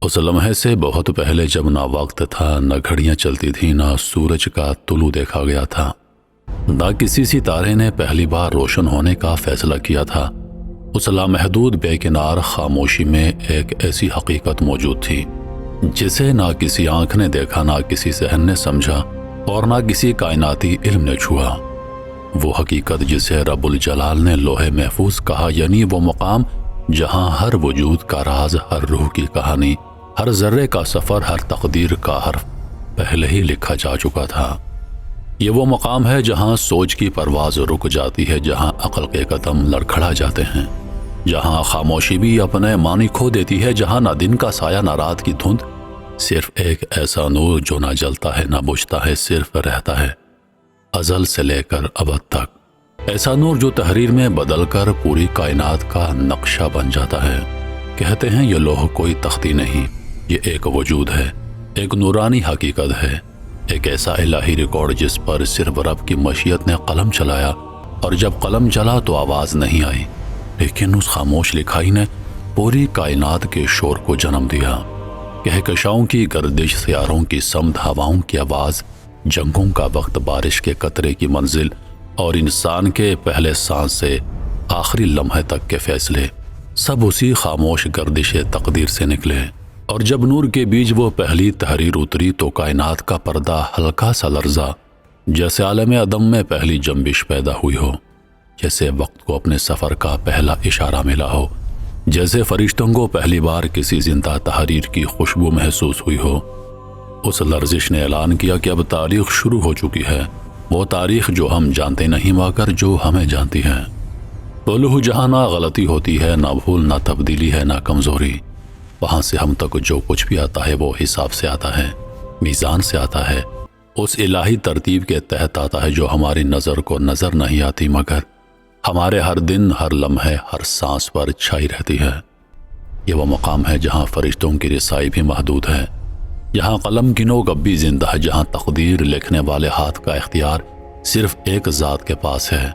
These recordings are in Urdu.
اس لمحے سے بہت پہلے، جب نہ وقت تھا، نہ گھڑیاں چلتی تھیں، نہ سورج کا طلوع دیکھا گیا تھا، نہ کسی ستارے نے پہلی بار روشن ہونے کا فیصلہ کیا تھا، اس لامحدود بے کنار خاموشی میں ایک ایسی حقیقت موجود تھی جسے نہ کسی آنکھ نے دیکھا، نہ کسی ذہن نے سمجھا، اور نہ کسی کائناتی علم نے چھوا۔ وہ حقیقت جسے رب الجلال نے لوح محفوظ کہا، یعنی وہ مقام جہاں ہر وجود کا راز، ہر روح کی کہانی، ہر ذرے کا سفر، ہر تقدیر کا حرف پہلے ہی لکھا جا چکا تھا۔ یہ وہ مقام ہے جہاں سوچ کی پرواز رک جاتی ہے، جہاں عقل کے قدم لڑکھڑا جاتے ہیں، جہاں خاموشی بھی اپنے معنی کھو دیتی ہے، جہاں نہ دن کا سایہ نہ رات کی دھند، صرف ایک ایسا نور جو نہ جلتا ہے نہ بجھتا ہے، صرف رہتا ہے ازل سے لے کر ابد تک۔ ایسا نور جو تحریر میں بدل کر پوری کائنات کا نقشہ بن جاتا ہے۔ کہتے ہیں یہ لوح کوئی تختی نہیں، یہ ایک وجود ہے، ایک نورانی حقیقت ہے، ایک ایسا الہی ریکارڈ جس پر صرف رب کی مشیت نے قلم چلایا، اور جب قلم چلا تو آواز نہیں آئی، لیکن اس خاموش لکھائی نے پوری کائنات کے شور کو جنم دیا۔ کہکشاؤں کی گردش، سیاروں کی سمت، ہواؤں کی آواز، جنگوں کا وقت، بارش کے قطرے کی منزل، اور انسان کے پہلے سانس سے آخری لمحے تک کے فیصلے، سب اسی خاموش گردش تقدیر سے نکلے۔ اور جب نور کے بیچ وہ پہلی تحریر اتری تو کائنات کا پردہ ہلکا سا لرزا، جیسے عالم عدم میں پہلی جنبش پیدا ہوئی ہو، جیسے وقت کو اپنے سفر کا پہلا اشارہ ملا ہو، جیسے فرشتوں کو پہلی بار کسی زندہ تحریر کی خوشبو محسوس ہوئی ہو۔ اس لرزش نے اعلان کیا کہ اب تاریخ شروع ہو چکی ہے، وہ تاریخ جو ہم جانتے نہیں مگر جو ہمیں جانتی ہے۔ بولو جہاں نہ غلطی ہوتی ہے، نہ بھول، نہ تبدیلی ہے، نہ کمزوری۔ وہاں سے ہم تک جو کچھ بھی آتا ہے وہ حساب سے آتا ہے، میزان سے آتا ہے، اس الہی ترتیب کے تحت آتا ہے جو ہماری نظر کو نظر نہیں آتی مگر ہمارے ہر دن، ہر لمحے، ہر سانس پر چھائی رہتی ہے۔ یہ وہ مقام ہے جہاں فرشتوں کی رسائی بھی محدود ہے، جہاں قلم کی نوک اب بھی زندہ ہے، جہاں تقدیر لکھنے والے ہاتھ کا اختیار صرف ایک ذات کے پاس ہے،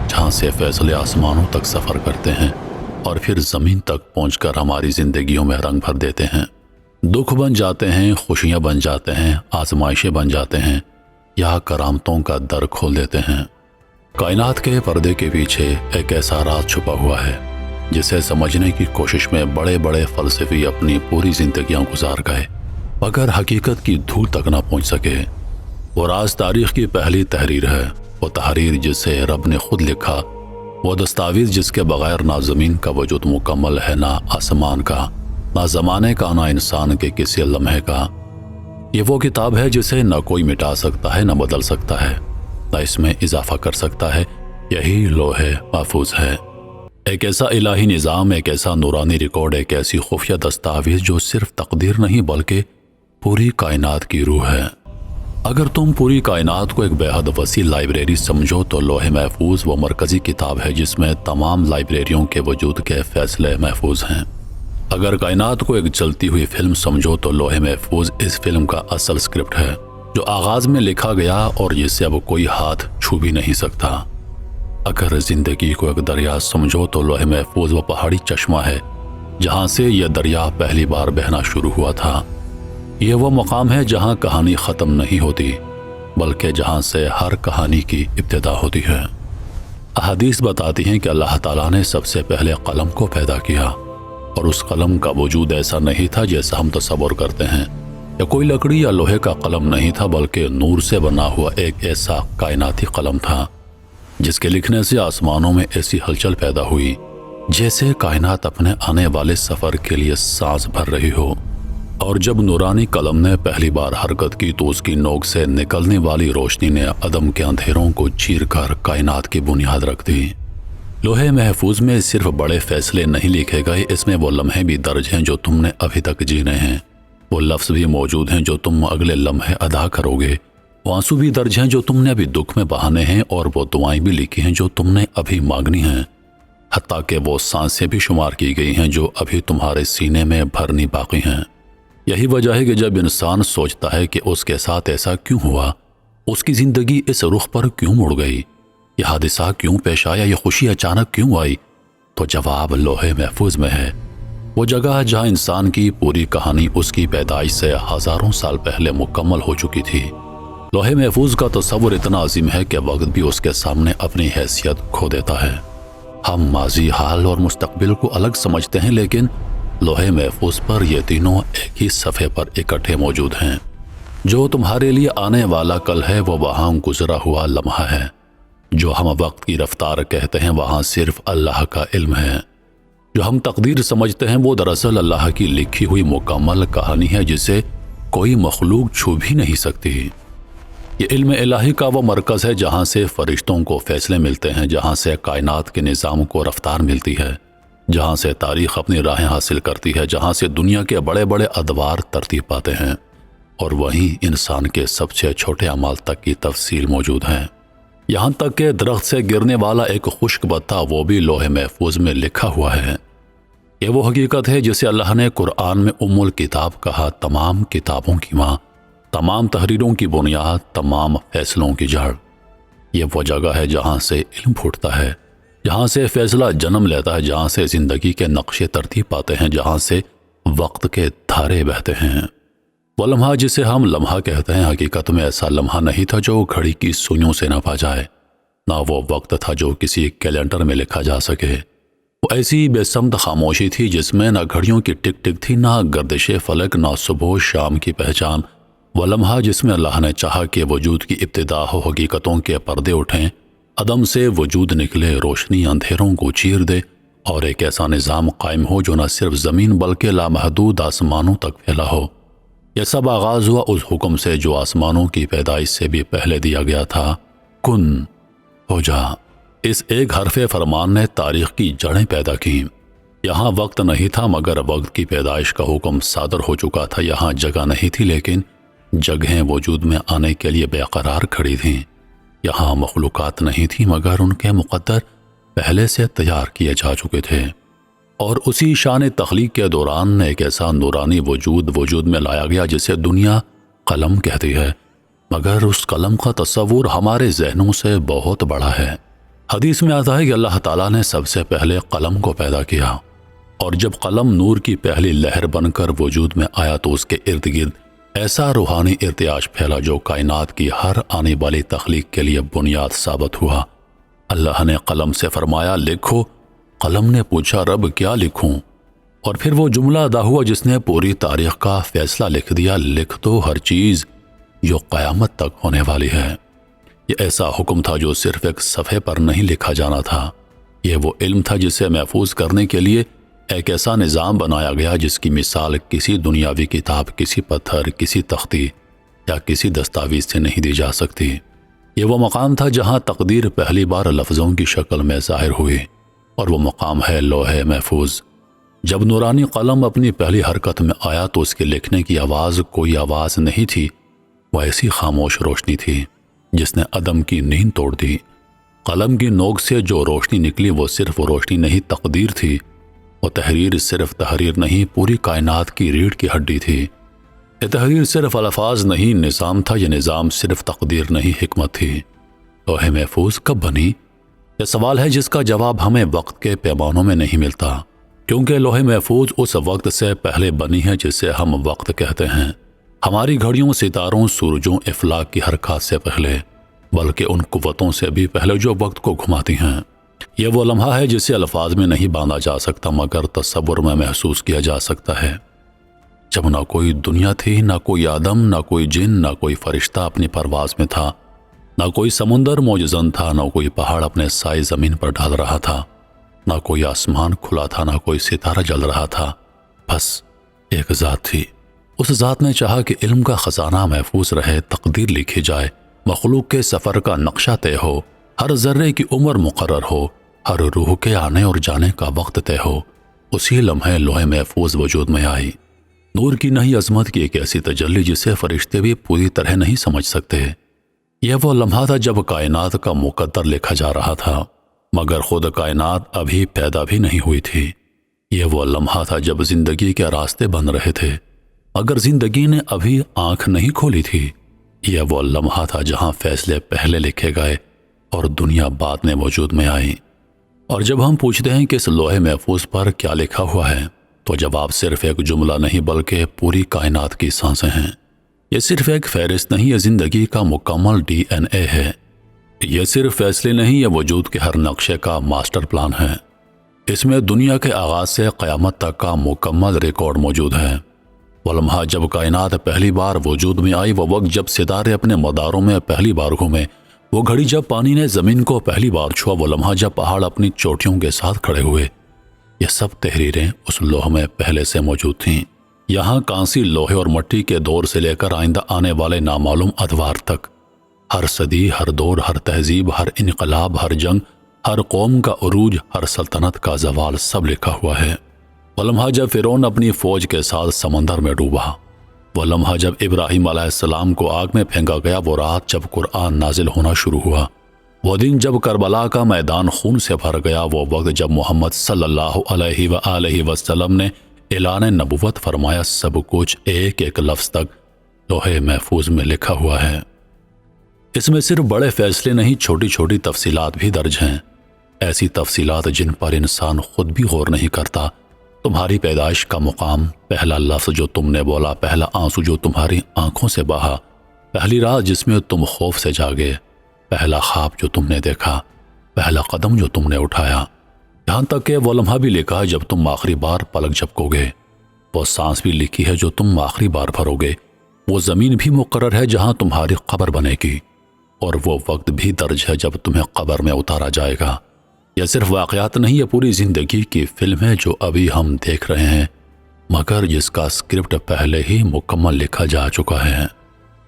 جہاں سے فیصلے آسمانوں تک سفر کرتے ہیں اور پھر زمین تک پہنچ کر ہماری زندگیوں میں رنگ بھر دیتے ہیں، دکھ بن جاتے ہیں، خوشیاں بن جاتے ہیں، آزمائشیں بن جاتے ہیں، یا کرامتوں کا در کھول دیتے ہیں۔ کائنات کے پردے کے پیچھے ایک ایسا راز چھپا ہوا ہے جسے سمجھنے کی کوشش میں بڑے بڑے فلسفی اپنی پوری زندگیاں گزار گئے مگر حقیقت کی دھول تک نہ پہنچ سکے۔ وہ راز تاریخ کی پہلی تحریر ہے، وہ تحریر جسے رب نے خود لکھا، وہ دستاویز جس کے بغیر نہ زمین کا وجود مکمل ہے، نہ آسمان کا، نہ زمانے کا، نہ انسان کے کسی لمحے کا۔ یہ وہ کتاب ہے جسے نہ کوئی مٹا سکتا ہے، نہ بدل سکتا ہے، نہ اس میں اضافہ کر سکتا ہے۔ یہی لوح محفوظ ہے، ایک ایسا الہی نظام، ایک ایسا نورانی ریکارڈ، ایک ایسی خفیہ دستاویز جو صرف تقدیر نہیں بلکہ پوری کائنات کی روح ہے۔ اگر تم پوری کائنات کو ایک بے حد وسیع لائبریری سمجھو تو لوح محفوظ وہ مرکزی کتاب ہے جس میں تمام لائبریریوں کے وجود کے فیصلے محفوظ ہیں۔ اگر کائنات کو ایک چلتی ہوئی فلم سمجھو تو لوح محفوظ اس فلم کا اصل اسکرپٹ ہے، جو آغاز میں لکھا گیا اور جسے اب کوئی ہاتھ چھو بھی نہیں سکتا۔ اگر زندگی کو ایک دریا سمجھو تو لوح محفوظ وہ پہاڑی چشمہ ہے جہاں سے یہ دریا پہلی بار بہنا شروع ہوا تھا۔ یہ وہ مقام ہے جہاں کہانی ختم نہیں ہوتی بلکہ جہاں سے ہر کہانی کی ابتدا ہوتی ہے۔ احادیث بتاتی ہیں کہ اللہ تعالیٰ نے سب سے پہلے قلم کو پیدا کیا، اور اس قلم کا وجود ایسا نہیں تھا جیسا ہم تصور کرتے ہیں، یا کوئی لکڑی یا لوہے کا قلم نہیں تھا بلکہ نور سے بنا ہوا ایک ایسا کائناتی قلم تھا جس کے لکھنے سے آسمانوں میں ایسی ہلچل پیدا ہوئی جیسے کائنات اپنے آنے والے سفر کے لیے سانس بھر رہی ہو۔ اور جب نورانی قلم نے پہلی بار حرکت کی تو اس کی نوک سے نکلنے والی روشنی نے عدم کے اندھیروں کو چیر کر کائنات کی بنیاد رکھ دی۔ لوح محفوظ میں صرف بڑے فیصلے نہیں لکھے گئے، اس میں وہ لمحے بھی درج ہیں جو تم نے ابھی تک جینے ہیں، وہ لفظ بھی موجود ہیں جو تم اگلے لمحے ادا کرو گے، وہ آنسو بھی درج ہیں جو تم نے ابھی دکھ میں بہانے ہیں، اور وہ دعائیں بھی لکھی ہیں جو تم نے ابھی مانگنی ہیں، حتیٰ کہ وہ سانسیں بھی شمار کی گئی ہیں جو ابھی تمہارے سینے میں بھرنی باقی ہیں۔ یہی وجہ ہے کہ جب انسان سوچتا ہے کہ اس کے ساتھ ایسا کیوں ہوا، اس کی زندگی اس رخ پر کیوں مڑ گئی، یہ حادثہ کیوں پیش آیا، یہ خوشی اچانک کیوں آئی، تو جواب لوح محفوظ میں ہے۔ وہ جگہ ہے جہاں انسان کی پوری کہانی اس کی پیدائش سے ہزاروں سال پہلے مکمل ہو چکی تھی۔ لوح محفوظ کا تصور اتنا عظیم ہے کہ وقت بھی اس کے سامنے اپنی حیثیت کھو دیتا ہے۔ ہم ماضی، حال اور مستقبل کو الگ سمجھتے ہیں، لیکن لوح محفوظ پر یہ تینوں ایک ہی صفحے پر اکٹھے موجود ہیں۔ جو تمہارے لیے آنے والا کل ہے وہ وہاں گزرا ہوا لمحہ ہے۔ جو ہم وقت کی رفتار کہتے ہیں وہاں صرف اللہ کا علم ہے۔ جو ہم تقدیر سمجھتے ہیں وہ دراصل اللہ کی لکھی ہوئی مکمل کہانی ہے جسے کوئی مخلوق چھو بھی نہیں سکتی۔ یہ علم الہی کا وہ مرکز ہے جہاں سے فرشتوں کو فیصلے ملتے ہیں، جہاں سے کائنات کے نظام کو رفتار ملتی ہے، جہاں سے تاریخ اپنی راہیں حاصل کرتی ہے، جہاں سے دنیا کے بڑے بڑے ادوار ترتیب پاتے ہیں، اور وہیں انسان کے سب سے چھوٹے اعمال تک کی تفصیل موجود ہے۔ یہاں تک کہ درخت سے گرنے والا ایک خشک پتا وہ بھی لوح محفوظ میں لکھا ہوا ہے۔ یہ وہ حقیقت ہے جسے اللہ نے قرآن میں ام الکتاب کہا، تمام کتابوں کی ماں، تمام تحریروں کی بنیاد، تمام فیصلوں کی جڑ۔ یہ وہ جگہ ہے جہاں سے علم پھوٹتا ہے، جہاں سے فیصلہ جنم لیتا ہے، جہاں سے زندگی کے نقشے ترتیب پاتے ہیں، جہاں سے وقت کے دھارے بہتے ہیں۔ وہ لمحہ جسے ہم لمحہ کہتے ہیں حقیقت میں ایسا لمحہ نہیں تھا جو گھڑی کی سوئیوں سے ناپا جائے، نہ وہ وقت تھا جو کسی کیلنڈر میں لکھا جا سکے۔ وہ ایسی بے سمت خاموشی تھی جس میں نہ گھڑیوں کی ٹک ٹک تھی، نہ گردش فلک، نہ صبح و شام کی پہچان۔ وہ لمحہ جس میں اللہ نے چاہا کہ وجود کی ابتدا ہو، حقیقتوں کے پردے اٹھیں، عدم سے وجود نکلے، روشنی اندھیروں کو چیر دے، اور ایک ایسا نظام قائم ہو جو نہ صرف زمین بلکہ لامحدود آسمانوں تک پھیلا ہو۔ یہ سب آغاز ہوا اس حکم سے جو آسمانوں کی پیدائش سے بھی پہلے دیا گیا تھا، کن ہو جا۔ اس ایک حرف فرمان نے تاریخ کی جڑیں پیدا کی۔ یہاں وقت نہیں تھا مگر وقت کی پیدائش کا حکم صادر ہو چکا تھا۔ یہاں جگہ نہیں تھی لیکن جگہیں وجود میں آنے کے لیے بے قرار کھڑی تھیں۔ یہاں مخلوقات نہیں تھی مگر ان کے مقدر پہلے سے تیار کیے جا چکے تھے، اور اسی شان تخلیق کے دوران ایک ایسا نورانی وجود میں لایا گیا جسے دنیا قلم کہتی ہے، مگر اس قلم کا تصور ہمارے ذہنوں سے بہت بڑا ہے۔ حدیث میں آتا ہے کہ اللہ تعالیٰ نے سب سے پہلے قلم کو پیدا کیا، اور جب قلم نور کی پہلی لہر بن کر وجود میں آیا تو اس کے ارد گرد ایسا روحانی ارتعاش پھیلا جو کائنات کی ہر آنے والی تخلیق کے لیے بنیاد ثابت ہوا۔ اللہ نے قلم سے فرمایا لکھو، قلم نے پوچھا رب کیا لکھوں؟ اور پھر وہ جملہ ادا ہوا جس نے پوری تاریخ کا فیصلہ لکھ دیا، لکھ دو ہر چیز جو قیامت تک ہونے والی ہے۔ یہ ایسا حکم تھا جو صرف ایک صفحے پر نہیں لکھا جانا تھا، یہ وہ علم تھا جسے محفوظ کرنے کے لیے ایک ایسا نظام بنایا گیا جس کی مثال کسی دنیاوی کتاب، کسی پتھر، کسی تختی یا کسی دستاویز سے نہیں دی جا سکتی۔ یہ وہ مقام تھا جہاں تقدیر پہلی بار لفظوں کی شکل میں ظاہر ہوئی، اور وہ مقام ہے لوح محفوظ۔ جب نورانی قلم اپنی پہلی حرکت میں آیا تو اس کے لکھنے کی آواز کوئی آواز نہیں تھی، وہ ایسی خاموش روشنی تھی جس نے عدم کی نیند توڑ دی۔ قلم کی نوک سے جو روشنی نکلی وہ صرف روشنی نہیں، تقدیر تھی۔ وہ تحریر صرف تحریر نہیں، پوری کائنات کی ریڑھ کی ہڈی تھی۔ یہ تحریر صرف الفاظ نہیں، نظام تھا۔ یہ نظام صرف تقدیر نہیں، حکمت تھی۔ لوح محفوظ کب بنی؟ یہ سوال ہے جس کا جواب ہمیں وقت کے پیمانوں میں نہیں ملتا، کیونکہ لوح محفوظ اس وقت سے پہلے بنی ہے جسے ہم وقت کہتے ہیں۔ ہماری گھڑیوں، ستاروں، سورجوں، افلاک کی حرکات سے پہلے، بلکہ ان قوتوں سے بھی پہلے جو وقت کو گھماتی ہیں۔ یہ وہ لمحہ ہے جسے الفاظ میں نہیں باندھا جا سکتا مگر تصور میں محسوس کیا جا سکتا ہے، جب نہ کوئی دنیا تھی، نہ کوئی آدم، نہ کوئی جن، نہ کوئی فرشتہ اپنی پرواز میں تھا، نہ کوئی سمندر موجزن تھا، نہ کوئی پہاڑ اپنے سائے زمین پر ڈال رہا تھا، نہ کوئی آسمان کھلا تھا، نہ کوئی ستارہ جل رہا تھا، بس ایک ذات تھی۔ اس ذات نے چاہا کہ علم کا خزانہ محفوظ رہے، تقدیر لکھی جائے، مخلوق کے سفر کا نقشہ طے ہو، ہر ذرے کی عمر مقرر ہو، ہر روح کے آنے اور جانے کا وقت طے ہو۔ اسی لمحے لوح محفوظ وجود میں آئی، نور کی نئی عظمت کی ایک ایسی تجلی جسے فرشتے بھی پوری طرح نہیں سمجھ سکتے۔ یہ وہ لمحہ تھا جب کائنات کا مقدر لکھا جا رہا تھا مگر خود کائنات ابھی پیدا بھی نہیں ہوئی تھی۔ یہ وہ لمحہ تھا جب زندگی کے راستے بن رہے تھے مگر زندگی نے ابھی آنکھ نہیں کھولی تھی۔ یہ وہ لمحہ تھا جہاں فیصلے پہلے لکھے گئے اور دنیا بعد میں وجود میں آئی۔ اور جب ہم پوچھتے ہیں کہ اس لوح محفوظ پر کیا لکھا ہوا ہے تو جواب صرف ایک جملہ نہیں بلکہ پوری کائنات کی سانسیں ہیں۔ یہ صرف ایک فہرست نہیں، یہ زندگی کا مکمل ڈی این اے ہے۔ یہ صرف فیصلے نہیں، یہ وجود کے ہر نقشے کا ماسٹر پلان ہے۔ اس میں دنیا کے آغاز سے قیامت تک کا مکمل ریکارڈ موجود ہے۔ وہ لمحہ جب کائنات پہلی بار وجود میں آئی، وہ وقت جب ستارے اپنے مداروں میں پہلی بار گھومے، وہ گھڑی جب پانی نے زمین کو پہلی بار چھوا، وہ لمحہ جب پہاڑ اپنی چوٹیوں کے ساتھ کھڑے ہوئے۔ یہ سب تحریریں اس لوح میں پہلے سے موجود تھیں۔ یہاں کانسی، لوہے اور مٹی کے دور سے لے کر آئندہ آنے والے نامعلوم ادوار تک، ہر صدی، ہر دور، ہر تہذیب، ہر انقلاب، ہر جنگ، ہر قوم کا عروج، ہر سلطنت کا زوال، سب لکھا ہوا ہے۔ وہ لمحہ جب فرعون اپنی فوج کے ساتھ سمندر میں ڈوبا، وہ لمحہ جب ابراہیم علیہ السلام کو آگ میں پھینکا گیا، وہ رات جب قرآن نازل ہونا شروع ہوا، وہ دن جب کربلا کا میدان خون سے بھر گیا، وہ وقت جب محمد صلی اللہ علیہ وآلہ وسلم نے اعلان نبوت فرمایا، سب کچھ ایک ایک لفظ تک لوح محفوظ میں لکھا ہوا ہے۔ اس میں صرف بڑے فیصلے نہیں، چھوٹی چھوٹی تفصیلات بھی درج ہیں، ایسی تفصیلات جن پر انسان خود بھی غور نہیں کرتا۔ تمہاری پیدائش کا مقام، پہلا لفظ جو تم نے بولا، پہلا آنسو جو تمہاری آنکھوں سے بہا، پہلی رات جس میں تم خوف سے جاگے، پہلا خواب جو تم نے دیکھا، پہلا قدم جو تم نے اٹھایا، یہاں تک کہ وہ لمحہ بھی لکھا ہے جب تم آخری بار پلک جھپکو گے، وہ سانس بھی لکھی ہے جو تم آخری بار بھرو گے، وہ زمین بھی مقرر ہے جہاں تمہاری قبر بنے گی، اور وہ وقت بھی درج ہے جب تمہیں قبر میں اتارا جائے گا۔ یہ صرف واقعات نہیں، یہ پوری زندگی کی فلم ہے جو ابھی ہم دیکھ رہے ہیں، مگر جس کا اسکرپٹ پہلے ہی مکمل لکھا جا چکا ہے۔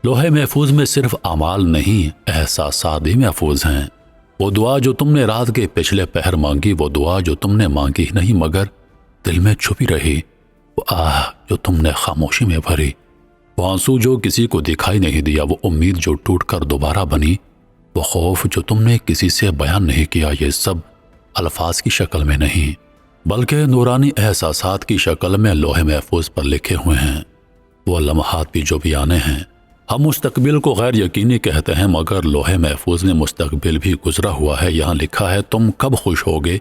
لوح محفوظ میں صرف اعمال نہیں، احساسات بھی محفوظ ہیں۔ وہ دعا جو تم نے رات کے پچھلے پہر مانگی، وہ دعا جو تم نے مانگی نہیں مگر دل میں چھپی رہی، وہ آہ جو تم نے خاموشی میں بھری، وہ آنسو جو کسی کو دکھائی نہیں دیا، وہ امید جو ٹوٹ کر دوبارہ بنی، وہ خوف جو تم نے کسی سے بیان نہیں کیا، یہ سب الفاظ کی شکل میں نہیں بلکہ نورانی احساسات کی شکل میں لوح محفوظ پر لکھے ہوئے ہیں۔ وہ لمحات بھی جو بھی آنے ہیں، ہم مستقبل کو غیر یقینی کہتے ہیں مگر لوح محفوظ میں مستقبل بھی گزرا ہوا ہے۔ یہاں لکھا ہے تم کب خوش ہوگے،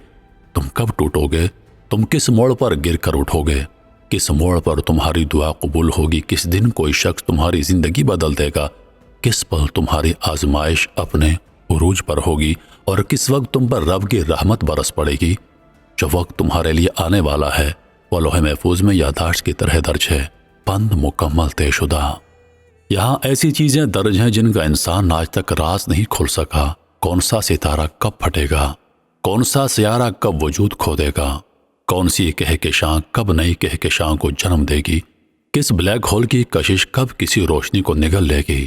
تم کب ٹوٹو گے، تم کس موڑ پر گر کر اٹھو گے، کس موڑ پر تمہاری دعا قبول ہوگی، کس دن کوئی شخص تمہاری زندگی بدل دے گا، کس پل تمہاری آزمائش اپنے عروج پر ہوگی، اور کس وقت تم پر رب کی رحمت برس پڑے گی۔ جو وقت تمہارے لیے آنے والا ہے وہ لوح محفوظ میں یادداشت کی طرح درج ہے، بند، مکمل، طے شدہ۔ یہاں ایسی چیزیں درج ہیں جن کا انسان آج تک راز نہیں کھول سکا۔ کون سا ستارہ کب پھٹے گا، کون سا سیارہ کب وجود کھو دے گا، کون سی کہکشاں کب نئی کہکشاں کو جنم دے گی، کس بلیک ہول کی کشش کب کسی روشنی کو نگل لے گی۔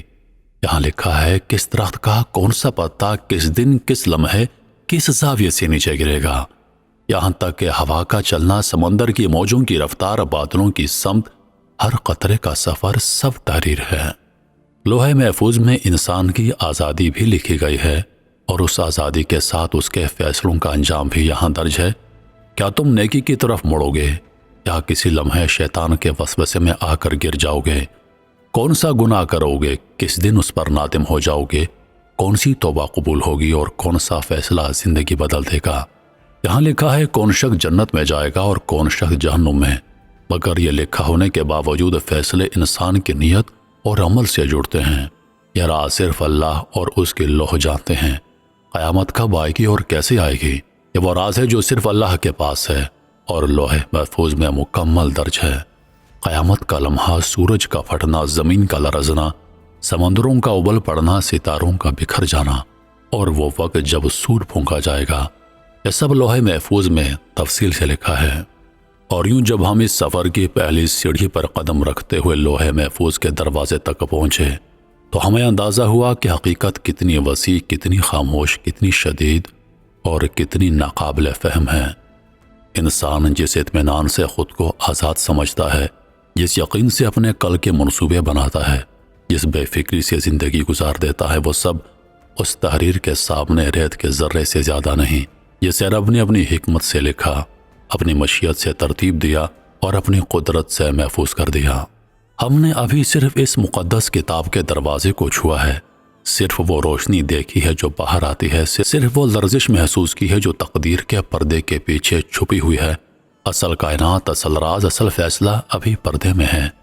یہاں لکھا ہے کس درخت کا کون سا پتا کس دن کس لمحے کس زاویے سے نیچے گرے گا، یہاں تک کہ ہوا کا چلنا، سمندر کی موجوں کی رفتار، بادلوں کی سمت، ہر قطرے کا سفر، سب تحریر ہے۔ لوح محفوظ میں انسان کی آزادی بھی لکھی گئی ہے، اور اس آزادی کے ساتھ اس کے فیصلوں کا انجام بھی یہاں درج ہے۔ کیا تم نیکی کی طرف مڑو گے یا کسی لمحے شیطان کے وسوسے میں آ کر گر جاؤ گے؟ کون سا گناہ کرو گے، کس دن اس پر نادم ہو جاؤ گے، کون سی توبہ قبول ہوگی اور کون سا فیصلہ زندگی بدل دے گا۔ یہاں لکھا ہے کون شخص جنت میں جائے گا اور کون شخص جہنم میں، مگر یہ لکھا ہونے کے باوجود فیصلے انسان کی نیت اور عمل سے جڑتے ہیں۔ یہ راز صرف اللہ اور اس کے لوح جانتے ہیں۔ قیامت کب آئے گی اور کیسے آئے گی، یہ وہ راز ہے جو صرف اللہ کے پاس ہے اور لوح محفوظ میں مکمل درج ہے۔ قیامت کا لمحہ، سورج کا پھٹنا، زمین کا لرزنا، سمندروں کا ابل پڑنا، ستاروں کا بکھر جانا، اور وہ وقت جب سور پھونکا جائے گا، یہ سب لوح محفوظ میں تفصیل سے لکھا ہے۔ اور یوں جب ہم اس سفر کی پہلی سیڑھی پر قدم رکھتے ہوئے لوح محفوظ کے دروازے تک پہنچے تو ہمیں اندازہ ہوا کہ حقیقت کتنی وسیع، کتنی خاموش، کتنی شدید اور کتنی ناقابل فہم ہے۔ انسان جس اطمینان سے خود کو آزاد سمجھتا ہے، جس یقین سے اپنے کل کے منصوبے بناتا ہے، جس بے فکری سے زندگی گزار دیتا ہے، وہ سب اس تحریر کے سامنے ریت کے ذرے سے زیادہ نہیں جسے رب نے اپنی حکمت سے لکھا، اپنی مشیت سے ترتیب دیا اور اپنی قدرت سے محفوظ کر دیا۔ ہم نے ابھی صرف اس مقدس کتاب کے دروازے کو چھوا ہے، صرف وہ روشنی دیکھی ہے جو باہر آتی ہے، صرف وہ لرزش محسوس کی ہے جو تقدیر کے پردے کے پیچھے چھپی ہوئی ہے، اصل کائنات، اصل راز، اصل فیصلہ ابھی پردے میں ہے۔